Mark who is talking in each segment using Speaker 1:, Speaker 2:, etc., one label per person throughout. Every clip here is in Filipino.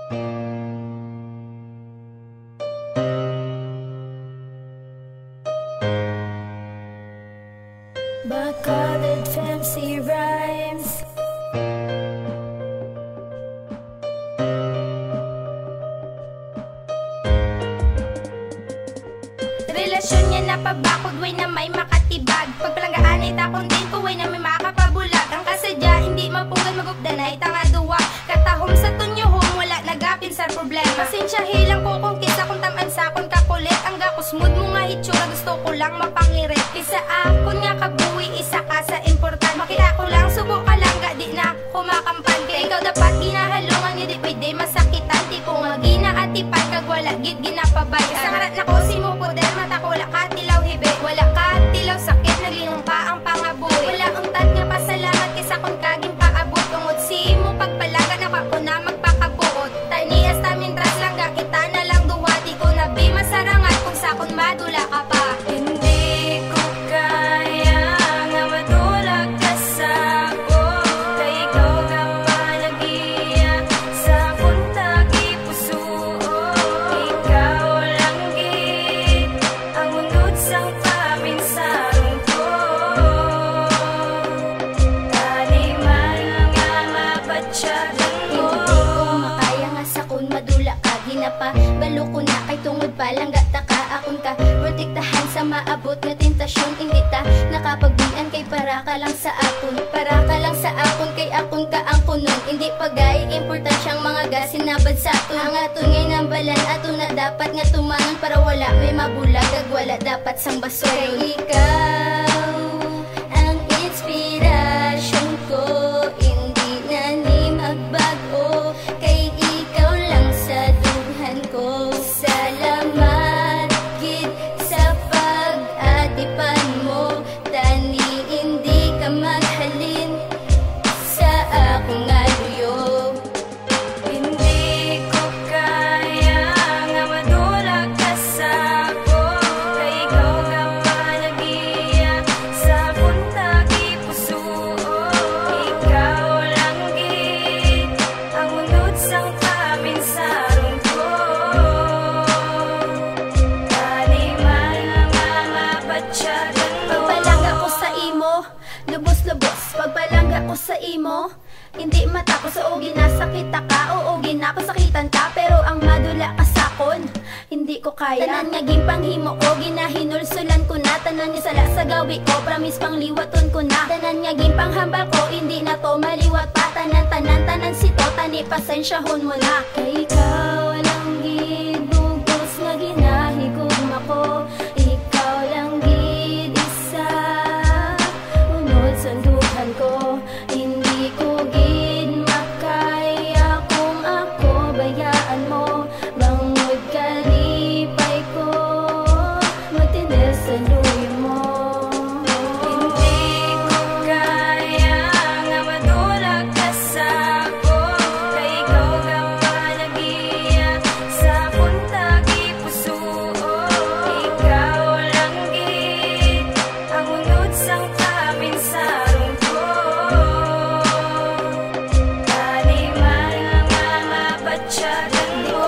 Speaker 1: Bacolod fancy rhymes. Relasyon niya napabakod, way na may makatibag. Pagpalanggaan ay takon din ko, way na may makapabulag. Ang kasadya, hindi mapugal magupdanay, tanga duwa. Katahom sa tunyohom, wala nagapin sa problema. Pasensya hilang ko kung kisa kung taman sa akon kakulit. Ang gakos mood mo nga hitsura, gusto ko lang mapangirit. Kisa akon nga kabuwi, isa ka sa important. Makita ko lang, subo ka lang, di na kumakampan. Kaya ikaw dapat ginahalungan, hindi pwede masakitan. Di ko nga ginaatipan, kag wala gid ginapabay. Isang rat na ko si mo poder, mata ko wala ka tilaw hibe. Wala ka tilaw sakit, naglinong pa ang pangabuhi. Wala untad nga pasalamat, kisa kung kaging paabot. Tungod si mo pagpalagan, ako na magpakabuot. Tanias tamin tras lang, kita na lang duwa. Di ko nabi masarangat kung sa akong madula ka pa. Hindi ko kaya nga madulag ka sa ako. Kay ikaw ka pa nag-iya sa akong tagi-puso. Ikaw lang gid ang undod sang paminsarong ko. Taniman nga mabatyagan mo. Hindi ko makaya nga sa kun madula ka. Ginapa, balo ko na kay tungod palang gata ka. Akon ka, protektahan sa maabot nga tentasyon. Hindi ta nakapagbian kay para ka lang sa akon. Para ka lang sa akon kay akon ka ang kunon. Hindi pagay, importansyang mga gasinabad sa aton. Ang aton ngay nambalan, aton na dapat nga tumanon. Para wala may mabulag, ag wala dapat sang bason. Kay ikaw ang inspirasyon ko, hindi na ni magbago. Kay ikaw lang sa duhan ko. Salamat gid sa pag-atipan mo. Tani hindi ka maghalin sa akong aluyog. Hindi ko kaya nga madulag ka sa ako. Kay ikaw ka pa nag-iya sa akong tagi-puso. Ikaw lang gid ang undod sang paminsarong ko. Taniman nga mabatyagan mo. Pagpalangga ko sa imo, lubos-lubos. Pagpalangga ko sa imo, hindi matapos. Oo, ginasakita ka, oo, ginapasakitan ka. Pero ang madula ka sakon, hindi ko kaya. Tanan nga ginpanghimo ko, ginahinulsulan ko na. Tanan nga sala sa gawi ko, promise pang liwaton ko na. Tanan nga ginpanghambal ko, hindi na to maliwat pa. Tanan si to, tani pasensyahon mo na. Kay ikaw lang gid bugos nga ginahigugma ko. Ikaw lang gid isa unod sa duhan ko. Hindi ko gid makaya kung ako bayaan mo. Bangod kalipay ko, magtinis sa luyo mo. Hindi ko kaya nga madulag ka sa ako. Kay ikaw ka pa nag-iya sa akong tagi-puso. Ikaw lang gid ang unod sang paminsarong ko. Taniman nga mabatyagan mo.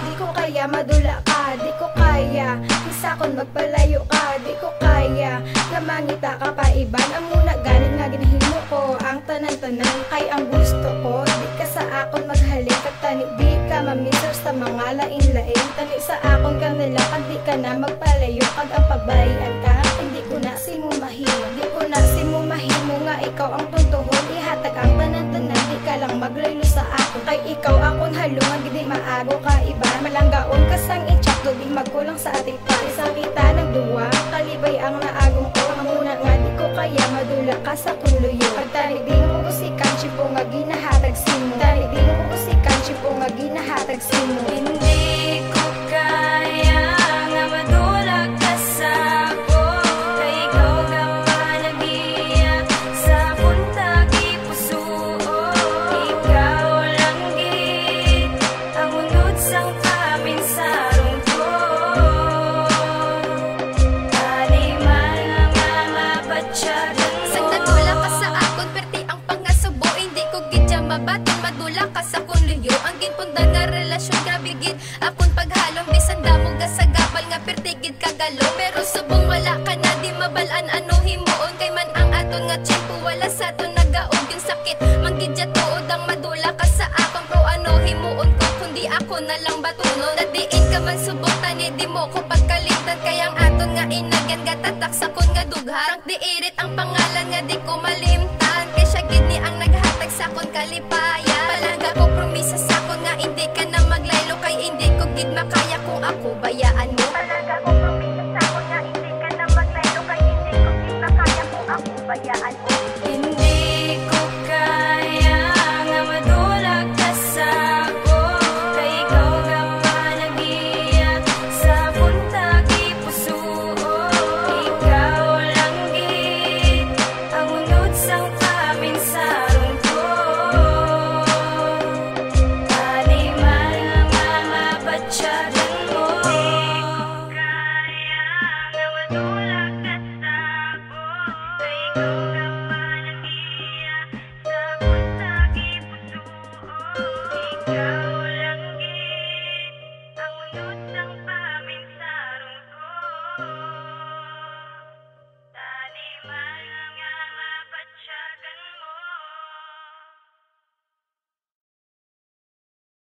Speaker 1: Di ko kaya madula ka. Di ko kaya isa kon magpalayo ka. Di ko kaya nga mangita ka pa iban. Ang muna ganin nga ginahimo ko. Ang tanan-tanan kay ang gusto ko. Di ka sa akon maghalik at tani di ka mamisar sa mga lain-lain. Tani sa akon kang nilakad, di ka na magpalayo. Kag ang pagbayan ka, hindi ko na si mo mahimo. Di ko na si mo mahimo nga ikaw ang tuntuhon. Ihatag ang tanan-tanan, di ka lang maglaylo sa ako. Kay ikaw akon halungan, gidi maago ka iba. Malanggaon ka sang itsak, di magkulang sa ating pa. Isang kita nagduwa, kalibay ang naagong ko. Mamuna nga di ko kaya madula ka sa kuluyo. Pagtanibing mo ko si Kanchi po nga ginahatag simo. Tanibing mo ko si Kanchi po nga ginahatag simo. Hindi ko kaya nga madulag ka sa ako. Kay ikaw ka pa nag-iya sa akong tagi-puso. Ikaw lang gid ang unod sang paminsarong ko. Taniman nga mabatyagan mo. Sang nadula ka sa akon, perti ang pangasubo. Hindi ko gidya mabatin, madula ka sa kun luyo.
Speaker 2: ang ginpundan nga relasyon. Grabe gid akong paghalong bisan damo gasagapal nga pertigid kagalo. Pero subong wala ka na di mabalaan ano himuon. Kay man ang aton nga tiyempo wala sa aton nagaon. Yung sakit manggidya tuod ang madula ka sa akon. Pro ano himuon ko kundi ako na lang batunon. Nadiin ka man subok tani di mo ko pagkalimtan. Kaya ang aton nga inagyan gatatak sa kon nga dugharang. Di irit ang pangalan nga di ko malimtan. Kay siya gid ni ang naghatag sa kon kalipayan. Palangga ko promisa sa kon nga hindi ka na maglaylo. Kay hindi ko gid makaya kung ako bayaan mo. Palangga ko promisa sa kon nga hindi ka na maglaylo. Kay hindi ko gid makaya kung ako bayaan mo.
Speaker 1: Hindi ko kaya nga madulag ka sa ako. Kay ikaw nga manag-iya sa puntagi puso. Ikaw lang gid ang unod sang paminsaron ko. Ani man nga mabatyagan mo. Hindi ko kaya nga madulag ka sa ako. Kay ikaw nga manag-iya sa puntagi puso. Ikaw